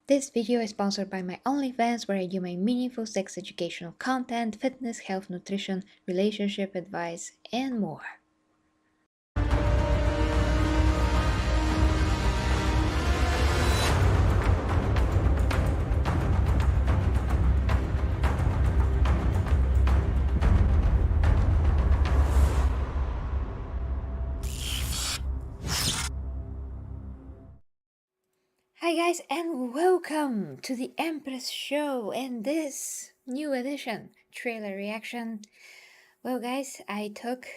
This video is sponsored by my OnlyFans, where I do my meaningful sex educational content, fitness, health, nutrition, relationship advice, and more. Hi guys, and welcome to the Empress Show and this new edition trailer reaction. Well guys, I took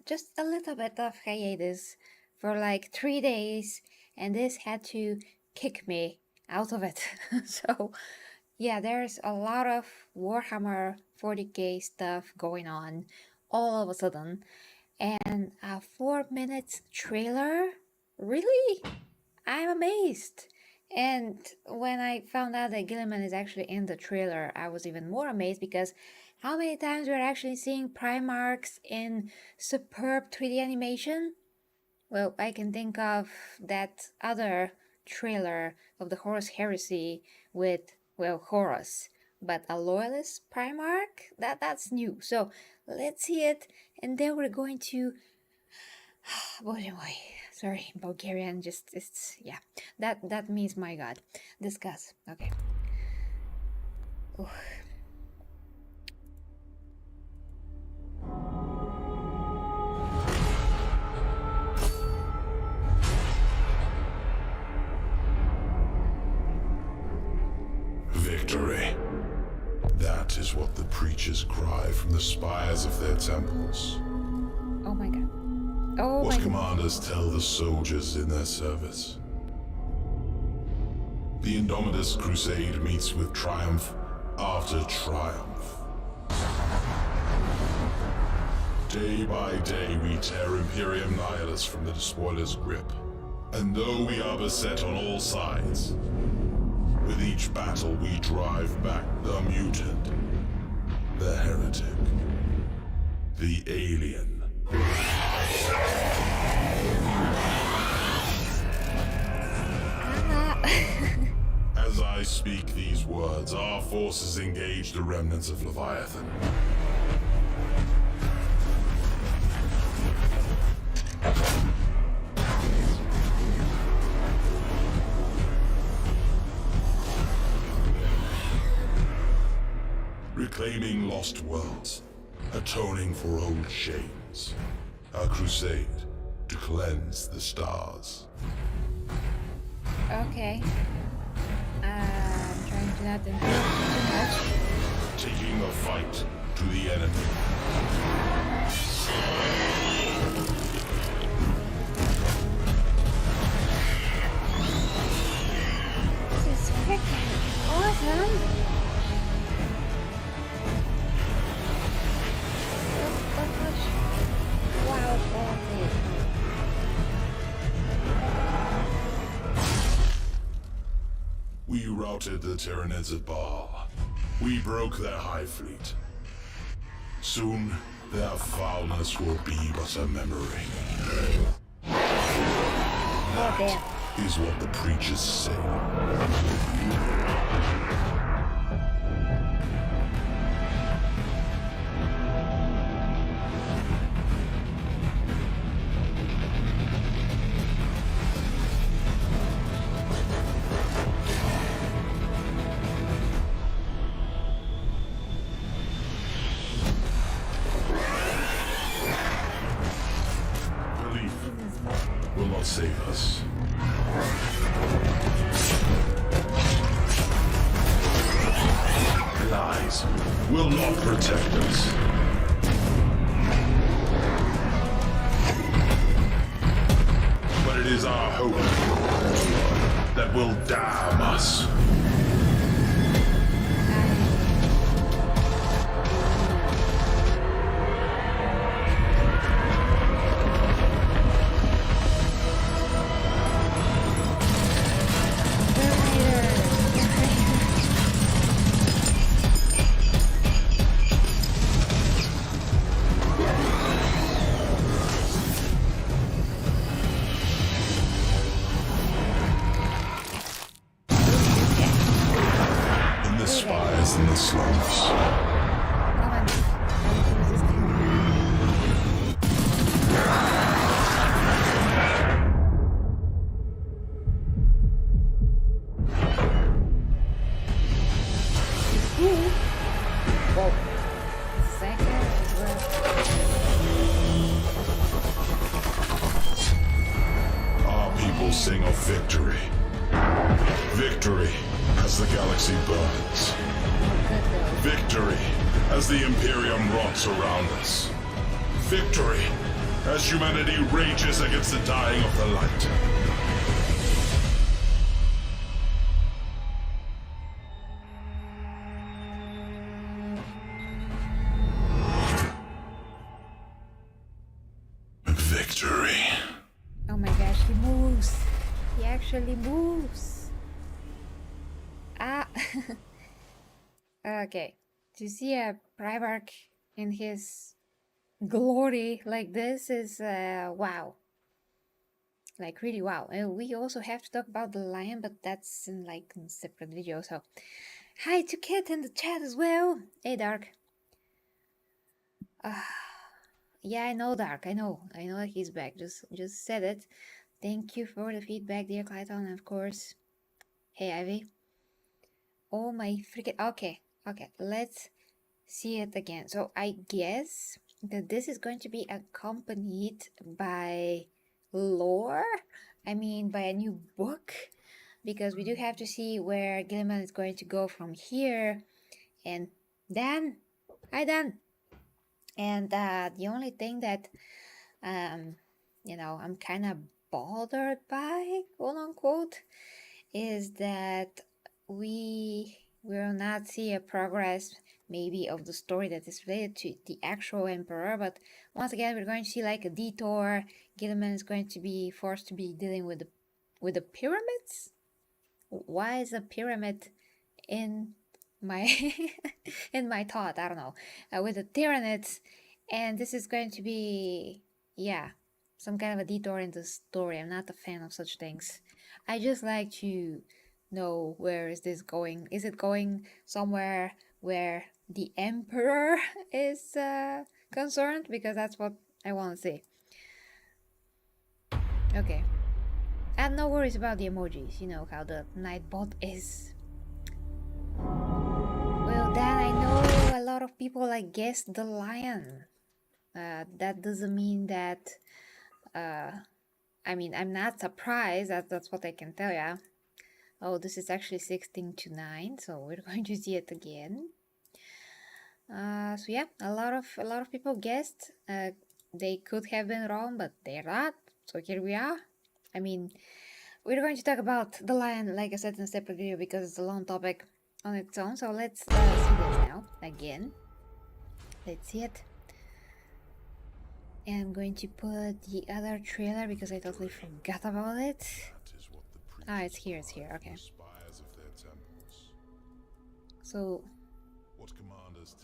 just a little bit of hiatus for like 3 days, and this had to kick me out of it. So yeah, there's a lot of Warhammer 40k stuff going on all of a sudden, and a 4-minute trailer? Really? I'm amazed. And when I found out that Gilliman is actually in the trailer, I was even more amazed, because how many times we're actually seeing Primarchs in superb 3D animation? Well, I can think of that other trailer of the Horus Heresy with, well, Horus, but a loyalist Primarch? That's new. So let's see it, and then we're going to boy, sorry, Bulgarian, yeah, that means my god. Discuss, okay. Oof. Victory. That is what the preachers cry from the spires of their temples. Oh my god. Oh What my god. commanders tell the soldiers in their service. The Indomitus crusade meets with triumph after triumph. Day by day we tear Imperium nihilists from the despoiler's grip. And though we are beset on all sides, with each battle we drive back the mutant, the heretic, the alien. As I speak these words, our forces engage the remnants of Leviathan. Reclaiming lost worlds, atoning for old shames. A crusade to cleanse the stars. Okay. I'm trying to not interrupt too much. Taking the fight to the enemy. This is freaking awesome. Wow, quality. We routed the tyranids at Baal. We broke their high fleet. Soon, their foulness will be but a memory. Oh damn. Is what the preachers say. Belief will not save us. Lies will not protect us. But it is our hope that will damn us. slaves. Come on. Who's this guy? Ooh. Whoa. Second. Our people sing of victory. Victory as the galaxy burns. Victory as the Imperium rots around us. Victory as humanity rages against the dying of the light. Victory. Oh my gosh, he moves. He actually moves. Ah. Okay. To see a Primarch in his glory like this is wow. Like really wow. We also have to talk about the lion, but that's in like a separate video. So hi to Kit in the chat as well. Hey Dark. Yeah, I know Dark. I know that he's back. Just said it. Thank you for the feedback, dear Clayton, of course. Hey Ivy. Oh my freaking okay. Let's see it again. So I guess that this is going to be accompanied by lore. I mean by a new book, because we do have to see where Gilliman is going to go from here. And Dan, hi Dan. And the only thing that I'm kind of bothered by, quote unquote, is that we will not see a progress maybe of the story that is related to the actual emperor, but once again we're going to see like a detour. Gilliman is going to be forced to be dealing with the pyramids. Why is a pyramid in my in my thought? I don't know. With the tyranids, and this is going to be some kind of a detour in the story. I'm not a fan of such things. I just like to know where is this going. Is it going somewhere where the emperor is concerned? Because that's what I want to see. Okay. And no worries about the emojis. You know how the Nightbot is. Well, then I know a lot of people like guessed the lion. That doesn't mean that I mean, I'm not surprised. That's what I can tell ya. Oh, this is actually 16 to 9, so we're going to see it again. So yeah, a lot of people guessed. They could have been wrong, but they're not. So here we are. I mean, we're going to talk about the lion, like I said, in a separate video because it's a long topic on its own. So let's see this now again. Let's see it. And I'm going to put the other trailer because I totally forgot about it. Ah, it's here, okay. So,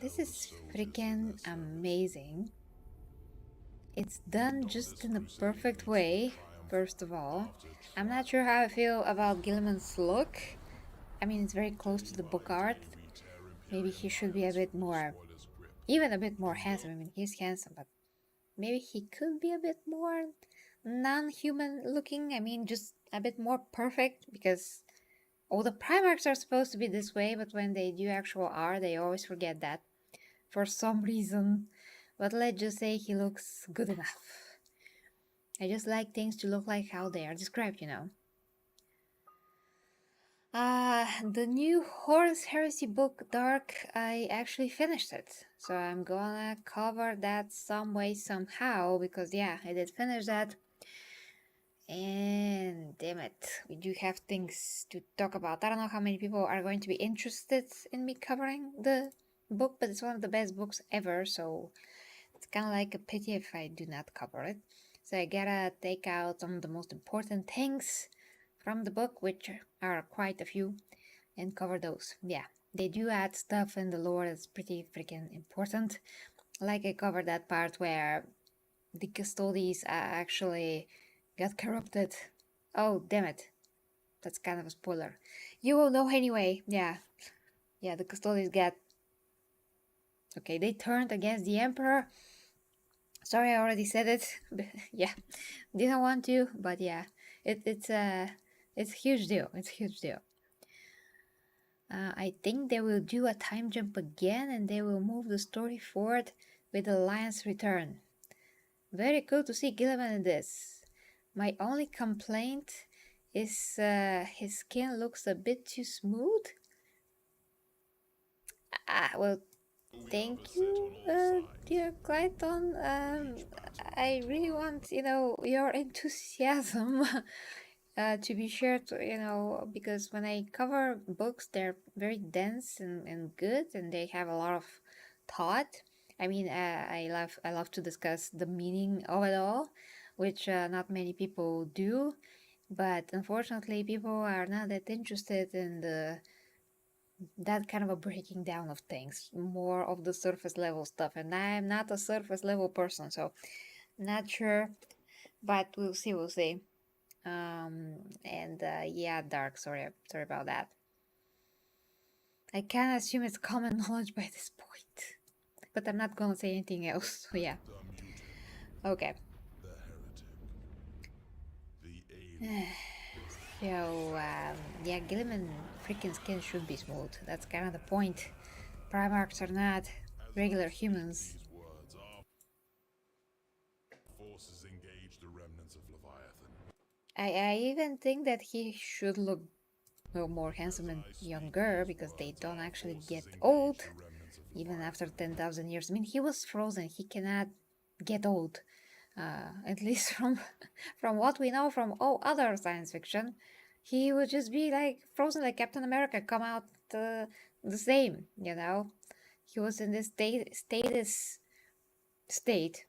this is freaking amazing. It's done just in the perfect way, first of all. I'm not sure how I feel about Gilliman's look. I mean, it's very close to the book art. Maybe he should be a bit more, even a bit more handsome. I mean, he's handsome, but maybe he could be a bit more non-human looking. I mean, just a bit more perfect, because all the Primarchs are supposed to be this way, but when they do actual art, they always forget that for some reason. But let's just say he looks good enough. I just like things to look like how they are described, you know. The new Horus Heresy book, Dark, I actually finished it. So I'm gonna cover that some way, somehow, because yeah, I did finish that. And damn it, we do have things to talk about. I don't know how many people are going to be interested in me covering the book, but it's one of the best books ever, so it's kind of like a pity if I do not cover it. So I gotta take out some of the most important things from the book, which are quite a few, and cover those. Yeah, they do add stuff in the lore that's pretty freaking important. Like I covered that part where the Custodes actually got corrupted. Oh, damn it. That's kind of a spoiler. You will know anyway. Yeah, the Custodes got Okay, they turned against the Emperor. Sorry, I already said it. Yeah, didn't want to, but yeah, it's a huge deal. It's a huge deal. I think they will do a time jump again, and they will move the story forward with the lion's return. Very cool to see Gilliman in this. My only complaint is his skin looks a bit too smooth. Well, thank you, dear Clayton. I really want, your enthusiasm to be shared, because when I cover books, they're very dense and good, and they have a lot of thought. I mean, I love to discuss the meaning of it all, which not many people do. But unfortunately, people are not that interested in that kind of a breaking down of things, more of the surface level stuff. And I'm not a surface level person, so not sure, but we'll see, we'll see. And yeah, Dark, sorry about that. I can assume it's common knowledge by this point, but I'm not gonna say anything else. So yeah. Okay. So yeah, Gilliman freaking skin should be smooth. That's kind of the point. Primarchs are not regular humans. Forces engage the remnants of Leviathan. I even think that he should look more handsome and younger, because they don't actually get old even after 10,000 years. I mean, he was frozen. He cannot get old. At least from what we know from all other science fiction, he would just be like frozen, like Captain America, come out the same. He was in this state,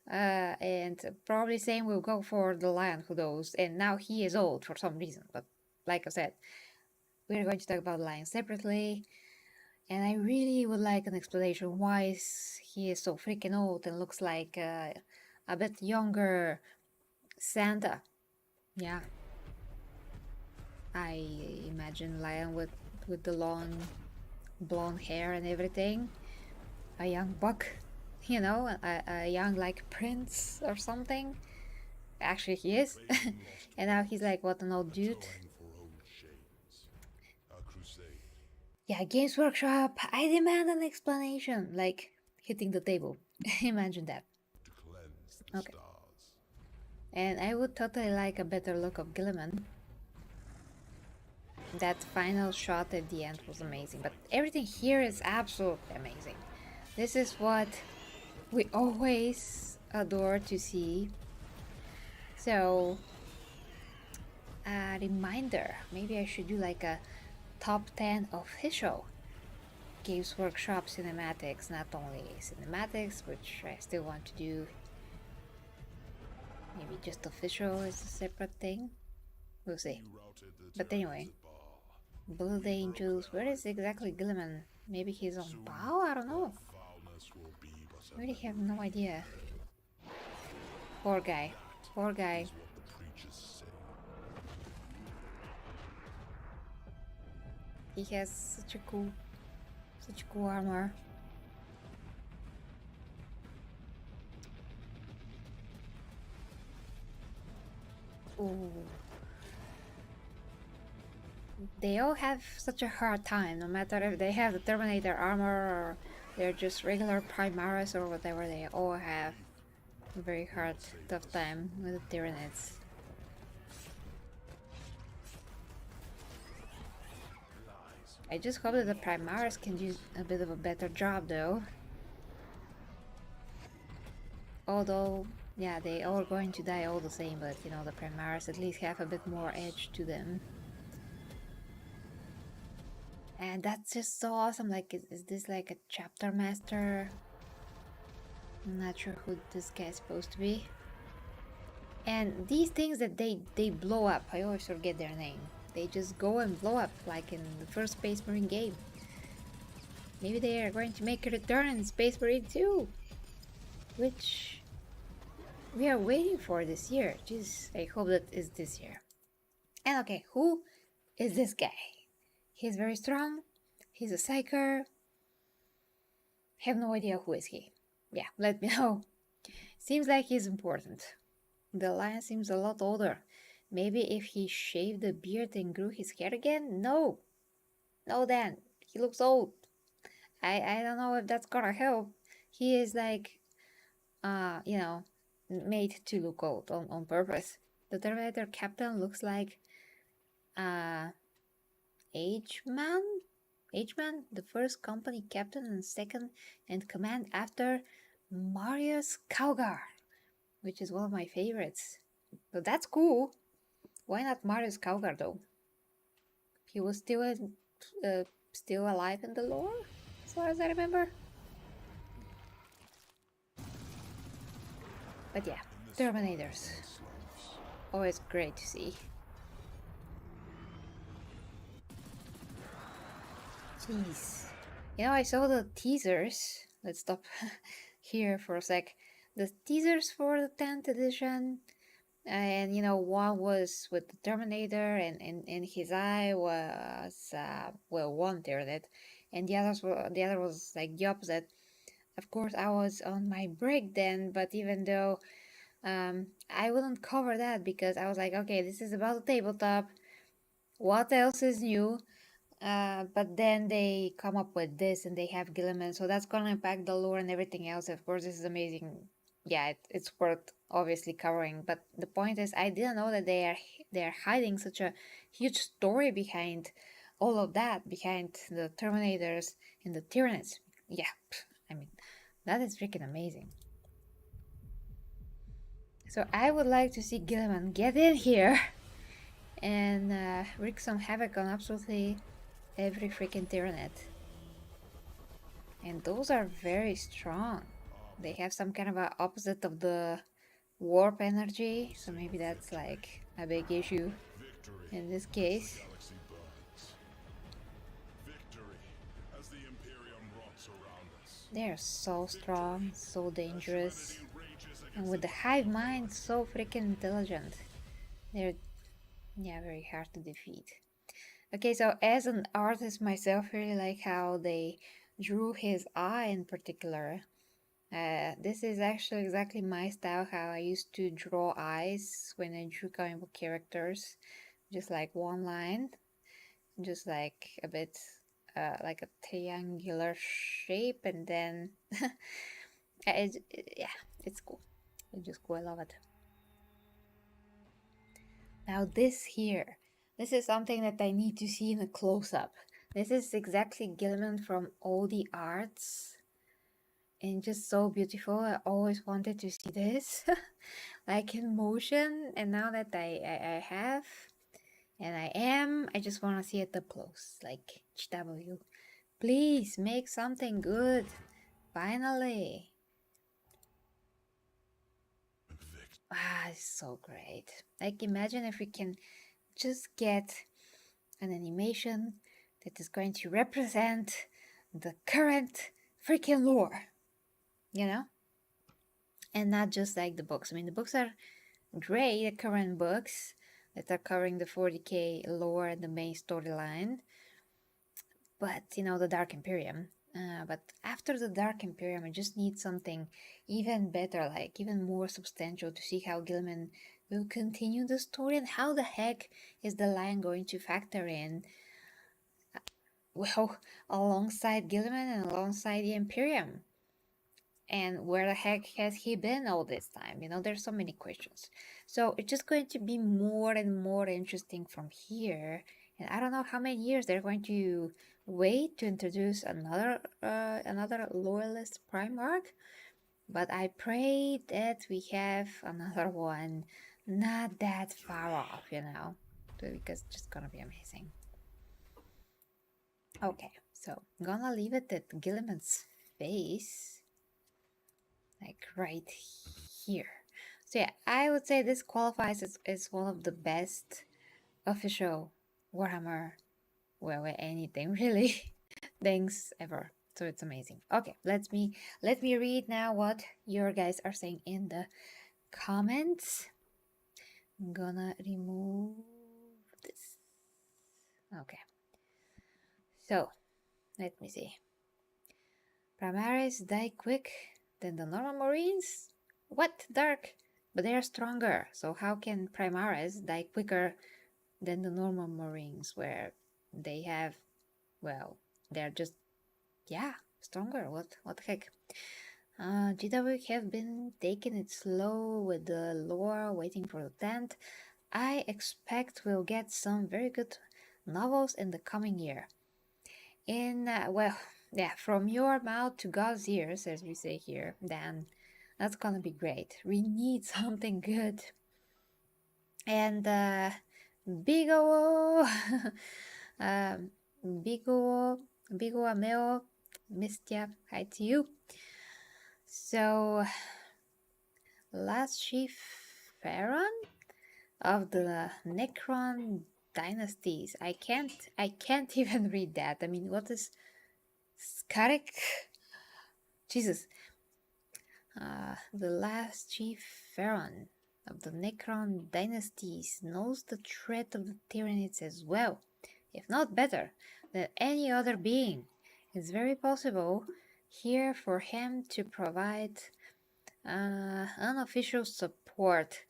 and probably same will go for the lion, who knows. And now he is old for some reason, but like I said, we're going to talk about lions separately. And I really would like an explanation why he is so freaking old and looks like a bit younger Santa. Yeah. I imagine lion with the long blonde hair and everything. A young buck, a young like prince or something. Actually, he is. And now he's like, what, an old dude? Yeah, Games Workshop, I demand an explanation. Like hitting the table. Imagine that. Okay. And I would totally like a better look of Gilliman. That final shot at the end was amazing, but everything here is absolutely amazing. This is what we always adore to see. So, a reminder, maybe I should do like a top 10 official Games Workshop cinematics, not only cinematics, which I still want to do. Maybe just official is a separate thing. We'll see. But anyway, Blood Angels, where is exactly Gilliman? Maybe he's on Bow? I don't know. I really have no idea. Poor guy. Poor guy. He has such cool armor. Ooh. They all have such a hard time, no matter if they have the Terminator armor or they're just regular Primaris or whatever, they all have a very hard, tough time with the tyranids. I just hope that the Primaris can do a bit of a better job though. Although, yeah, they all are going to die all the same, but the Primaris at least have a bit more edge to them. And that's just so awesome. Like, is this like a chapter master? I'm not sure who this guy's supposed to be. And these things that they blow up, I always forget their name. They just go and blow up, like in the first Space Marine game. Maybe they are going to make a return in Space Marine 2, which we are waiting for this year. Jeez, I hope that is this year. And okay, who is this guy? He's very strong. He's a psyker. Have no idea who is he. Yeah, let me know. Seems like he's important. The lion seems a lot older. Maybe if he shaved the beard and grew his hair again? No. No, Dan. He looks old. I don't know if that's gonna help. He is like, you know, made to look old on purpose. The Terminator captain looks like, H-Man? H-Man, the first company captain and second in command after Marius Kaugar, which is one of my favorites. So that's cool. Why not Marius Kaugar though? He was still alive in the lore, as far as I remember. But yeah, Terminators. Always great to see. Jeez. You know, I saw the teasers. Let's stop here for a sec. The teasers for the 10th edition. And, you know, one was with the Terminator, and his eye was, well, one Tyranid. And the other was like the opposite. Of course, I was on my break then, but even though I wouldn't cover that because I was like, okay, this is about the tabletop. What else is new? But then they come up with this and they have Gilliman, so that's gonna impact the lore and everything else. Of course, this is amazing. Yeah, it's worth obviously covering. But the point is, I didn't know that they are hiding such a huge story behind all of that, behind the Terminators and the Tyranids. Yeah, I mean, that is freaking amazing. So I would like to see Gilliman get in here and wreak some havoc on absolutely every freaking Tyranid. And those are very strong. They have some kind of a opposite of the warp energy, so maybe that's like a big issue in this case. They're so strong, so dangerous, and with the hive mind, so freaking intelligent. They're, yeah, very hard to defeat. Okay, so as an artist myself, really like how they drew his eye in particular. This is actually exactly my style, how I used to draw eyes when I drew comic book characters. Just like one line, just like a bit like a triangular shape, and then yeah, it's cool. It's just cool, I love it. Now this here, this is something that I need to see in a close-up. This is exactly Gilliman from all the arts, and just so beautiful. I always wanted to see this like in motion, and now that I have and I just want to see it up close, like HW. Please make something good, finally. It's so great. Like, imagine if we can just get an animation that is going to represent the current freaking lore, you know? And not just like the books. I mean, the books are great, the current books that are covering the 40k lore and the main storyline. But, you know, the Dark Imperium. But after the Dark Imperium, I just need something even better, like even more substantial, to see how Gilliman will continue the story and how the heck is the Lion going to factor in, well, alongside Gilliman and alongside the Imperium. And where the heck has he been all this time? You know, there's so many questions. So it's just going to be more and more interesting from here. And I don't know how many years they're going to wait to introduce another loyalist Primarch. But I pray that we have another one not that far off, you know, because it's just gonna be amazing. Okay, so I'm gonna leave it at Gilliman's face, like right here. So yeah, I would say this qualifies as one of the best official Warhammer, well, anything really, things ever. So it's amazing. Okay, let me read now what your guys are saying in the comments. I'm gonna remove this. Okay. So let me see. Primaris die quick than the normal Marines? What? Dark? But they are stronger, so how can Primaris die quicker than the normal Marines, where they have, well, they're just, yeah, stronger. What the heck? GW have been taking it slow with the lore, waiting for the 10th. I expect we'll get some very good novels in the coming year. Well, yeah, from your mouth to God's ears, as we say here, then that's gonna be great. We need something good. And big ol' um, big ol' Ameo, missed ya. Hi to you. So, last chief pharaoh of the Necron dynasties. I can't even read that. I mean, what is Skarik? Jesus. The last chief pharaoh of the Necron dynasties knows the threat of the tyranids as well, if not better, than any other being. It's very possible here for him to provide unofficial support.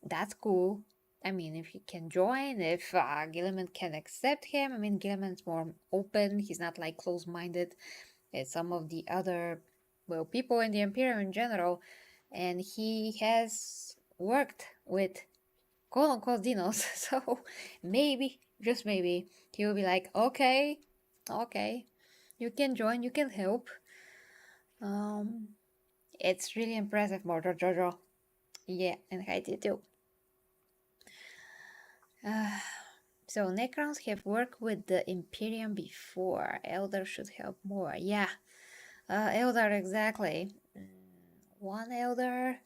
That's cool. I mean, if he can join, if Gilliman can accept him. I mean, Gilliman's more open. He's not like close-minded as some of the other, well, people in the Imperium in general. And he has worked with quote-unquote dinos. So maybe, just maybe, he will be like, okay, you can join, you can help. It's really impressive, Mordor Jojo. Yeah, and hi to you too. So Necrons have worked with the Imperium before. Elder should help more. Yeah, Elder, exactly. One Elder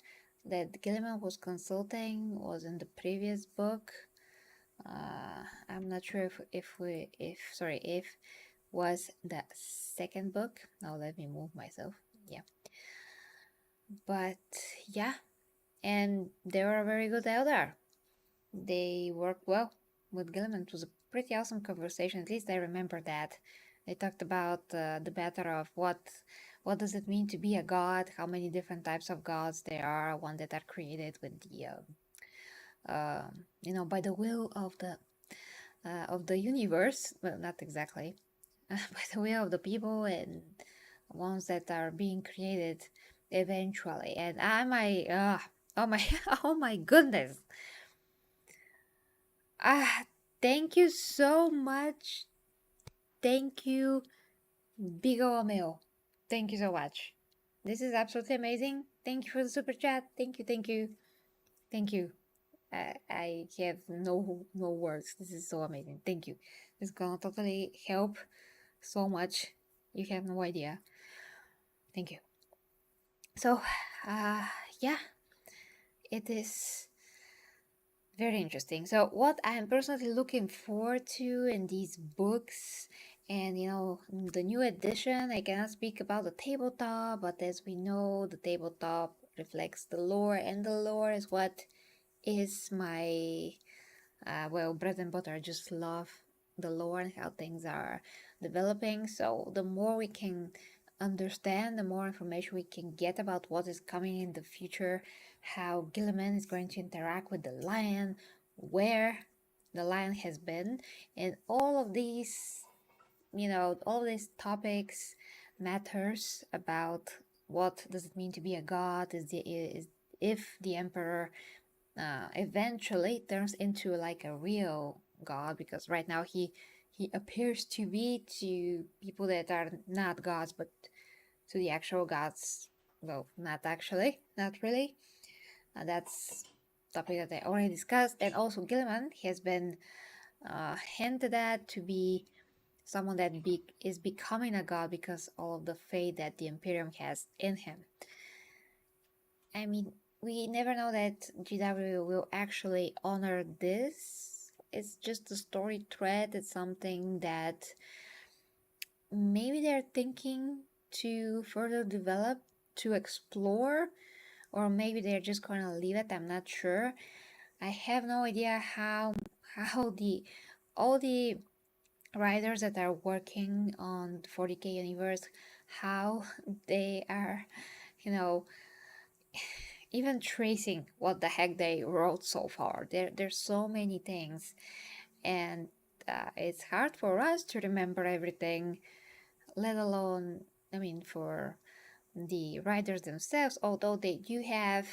that Gilliman was consulting was in the previous book. I'm not sure if was the second book. Now let me move myself. Yeah, but yeah, and they were a very good Elder. They worked well with Gilliman. It was a pretty awesome conversation. At least I remember that. They talked about the matter of what does it mean to be a god, how many different types of gods there are, one that are created with the by the will of the universe. Well, not exactly, by the will of the people, and ones that are being created eventually. And oh my oh my goodness. Thank you so much. Thank you, Big ol' Mel. Thank you so much. This is absolutely amazing. Thank you for the super chat. Thank you. I have no words. This is so amazing. Thank you. It's gonna totally help so much. You have no idea. Thank you. So, yeah, it is very interesting. So what I'm personally looking forward to in these books, and the new edition, I cannot speak about the tabletop, but as we know, the tabletop reflects the lore, and the lore is what is my bread and butter. I just love the lore and how things are developing. So the more we can understand, the more information we can get about what is coming in the future, how Gilliman is going to interact with the lion, where the lion has been, and all of these, all these topics matters about what does it mean to be a god, is if the emperor eventually turns into like a real god, because right now he appears to be to people that are not gods, but to the actual gods. Well, not actually, not really. That's topic that I already discussed, and also Gilliman has been hinted at to be someone that is becoming a god because all of the faith that the Imperium has in him. I mean, we never know that GW will actually honor this. It's just a story thread. It's something that maybe they're thinking to further develop, to explore, or maybe they're just going to leave it. I'm not sure. I have no idea how all the writers that are working on the 40k universe, how they are, you know, even tracing what the heck they wrote so far. There's so many things, and it's hard for us to remember everything, let alone, I mean, for the writers themselves, although they do have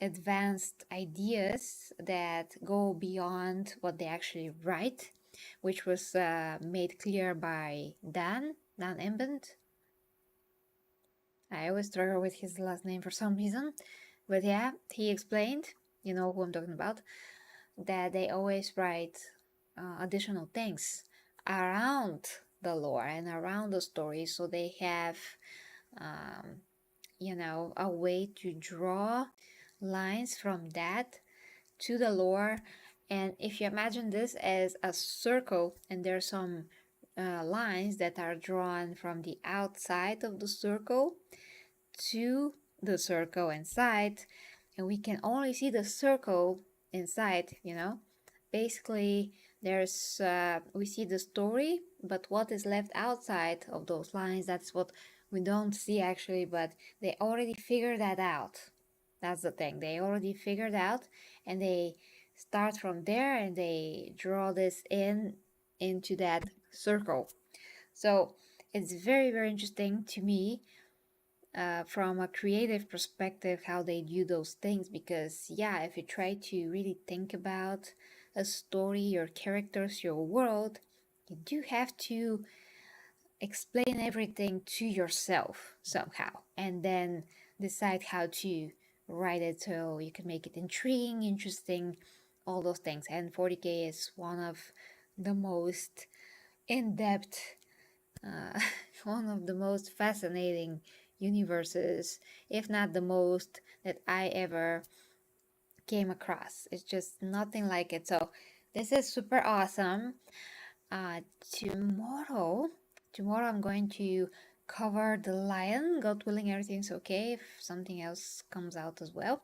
advanced ideas that go beyond what they actually write, which was made clear by Dan Embent. I always struggle with his last name for some reason. But yeah, he explained, you know who I'm talking about, that they always write additional things around the lore and around the story, so they have, um, a way to draw lines from that to the lore. And if you imagine this as a circle, and there's some lines that are drawn from the outside of the circle to the circle inside, and we can only see the circle inside, basically there's we see the story, but what is left outside of those lines, that's what we don't see actually, but they already figured that out. That's the thing, they already figured out, and they start from there and they draw this into that circle. So it's very, very interesting to me, from a creative perspective, how they do those things, because yeah, if you try to really think about a story, your characters, your world, you do have to explain everything to yourself somehow, and then decide how to write it so you can make it intriguing, interesting, all those things. And 40k is one of the most in-depth, uh, one of the most fascinating universes, if not the most, that I ever came across. It's just nothing like it. So this is super awesome. Uh, tomorrow, tomorrow I'm going to cover the lion. God willing, everything's okay. If something else comes out as well.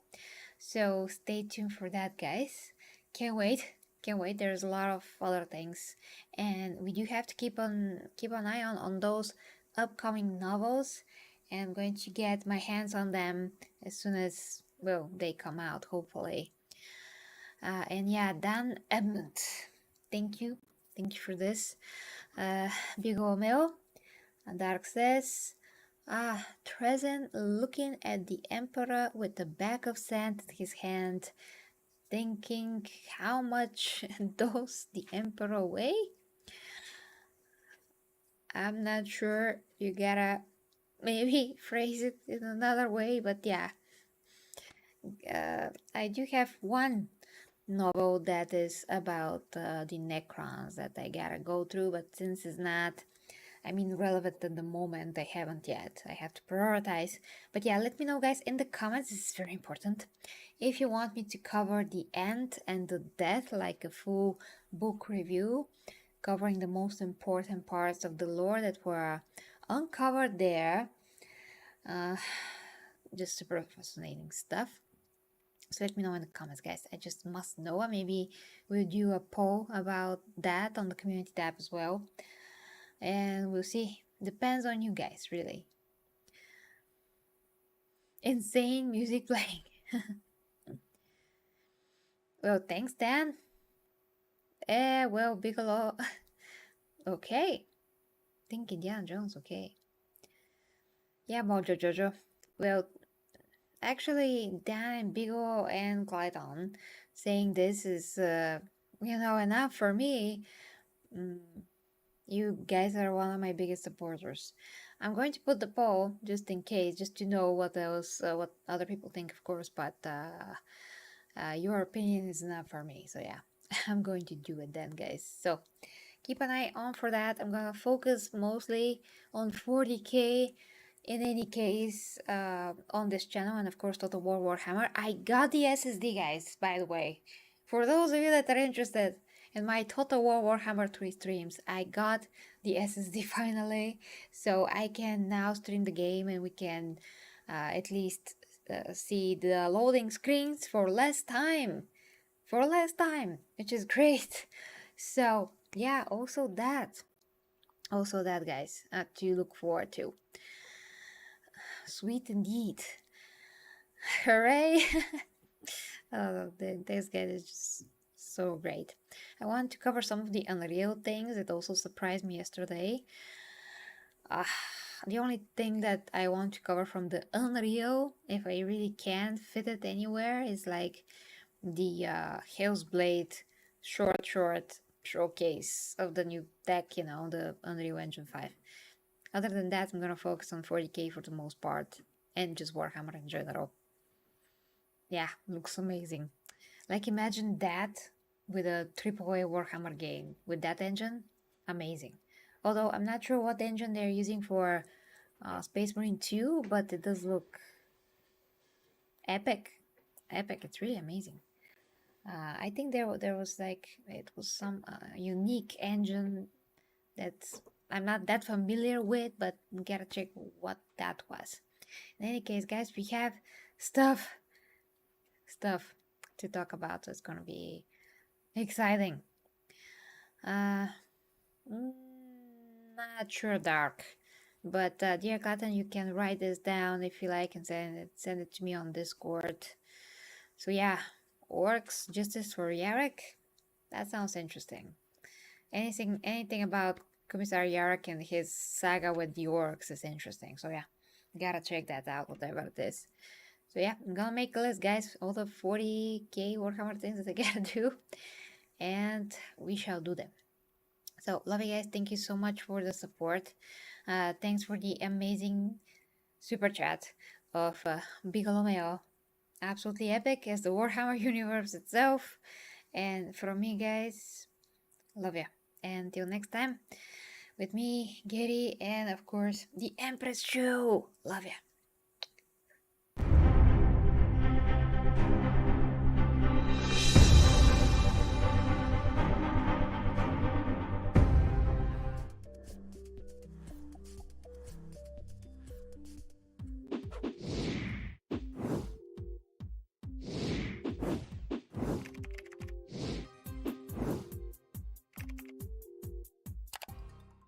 So stay tuned for that, guys. Can't wait. Can't wait. There's a lot of other things, and we do have to keep an eye on those upcoming novels. And I'm going to get my hands on them as soon as, well, they come out, hopefully. And yeah, Dan Edmund, thank you. Thank you for this. Big Omeo, Dark says, Trezen looking at the Emperor with the bag of sand in his hand, thinking how much does the Emperor weigh? I'm not sure. You gotta maybe phrase it in another way, but yeah. I do have one novel that is about the Necrons that I gotta go through, but since it's not, relevant at the moment, I haven't yet. I have to prioritize. But yeah, let me know, guys, in the comments. This is very important. If you want me to cover the end and the death, like a full book review, covering the most important parts of the lore that were uncovered there, just super fascinating stuff. So let me know in the comments, guys. I just must know. Maybe we'll do a poll about that on the community tab as well. And we'll see. Depends on you guys, really. Insane music playing. Well, thanks, Dan. Well, Bigelow. Okay. Think Indiana Jones, okay. Yeah, Mojo Jojo. Well, actually, Dan and Bigelow and Clyton saying this is, enough for me. You guys are one of my biggest supporters. I'm going to put the poll just in case, just to know what other people think, of course. But your opinion is enough for me. So yeah, I'm going to do it then, guys. So keep an eye on for that. I'm gonna focus mostly on 40k. In any case, on this channel, and of course Total War Warhammer. I got the SSD, guys, by the way. For those of you that are interested in my Total War Warhammer 3 streams, I got the SSD finally, so I can now stream the game, and we can at least see the loading screens for less time. For less time, which is great. So yeah, also that guys, to look forward to. sweet indeed. Hooray! Oh, this guy is just so great. I want to cover some of the Unreal things that also surprised me yesterday. Uh, the only thing that I want to cover from the Unreal, if I really can fit it anywhere, is like the Hell's Blade short showcase of the new deck, you know, the Unreal Engine 5. Other than that, I'm gonna focus on 40k for the most part, and just Warhammer in general. Yeah, looks amazing. Like imagine that with a AAA Warhammer game with that engine, amazing. Although I'm not sure what engine they're using for Space Marine 2, but it does look epic. Epic, it's really amazing. I think there was like it was some unique engine that I'm not that familiar with, but gotta check what that was. In any case, guys, we have stuff to talk about, so it's gonna be exciting. Uh, mm, not sure, Dark, but dear Cotton, you can write this down if you like and send it to me on Discord. So yeah, orcs justice for Yarek. That sounds interesting. Anything about Commissar Yarek and his saga with the orcs is interesting. So yeah, gotta check that out, whatever it is. So yeah, I'm gonna make a list, guys, all the 40k Warhammer things that I gotta do, and we shall do them. So love you guys. Thank you so much for the support. Thanks for the amazing super chat of Bicolomeo. Absolutely epic as the Warhammer universe itself. And from me, guys, love ya. Until next time, with me, Gary, and of course, the Empress Show. Love ya.